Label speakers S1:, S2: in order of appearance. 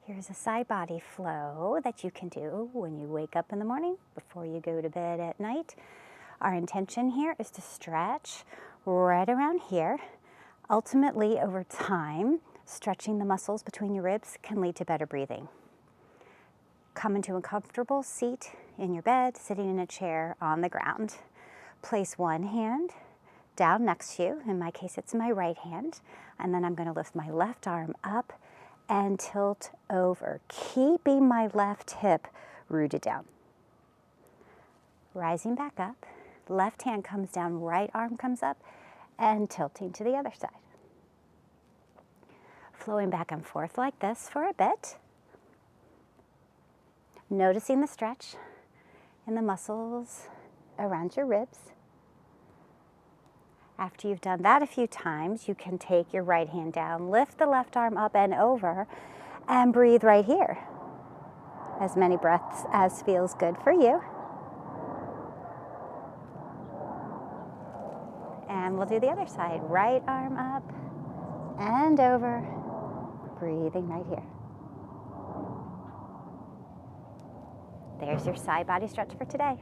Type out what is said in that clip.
S1: Here's a side body flow that you can do when you wake up in the morning, before you go to bed at night. Our intention here is to stretch right around here. Ultimately, over time, stretching the muscles between your ribs can lead to better breathing. Come into a comfortable seat in your bed, sitting in a chair on the ground. Place one hand down next to you. In my case, it's my right hand. And then I'm going to lift my left arm up and tilt over, keeping my left hip rooted down. Rising back up, left hand comes down, right arm comes up, and tilting to the other side. Flowing back and forth like this for a bit. Noticing the stretch in the muscles around your ribs. After you've done that a few times, you can take your right hand down, lift the left arm up and over, and breathe right here. As many breaths as feels good for you. And we'll do the other side. Right arm up and over, breathing right here. There's your side body stretch for today.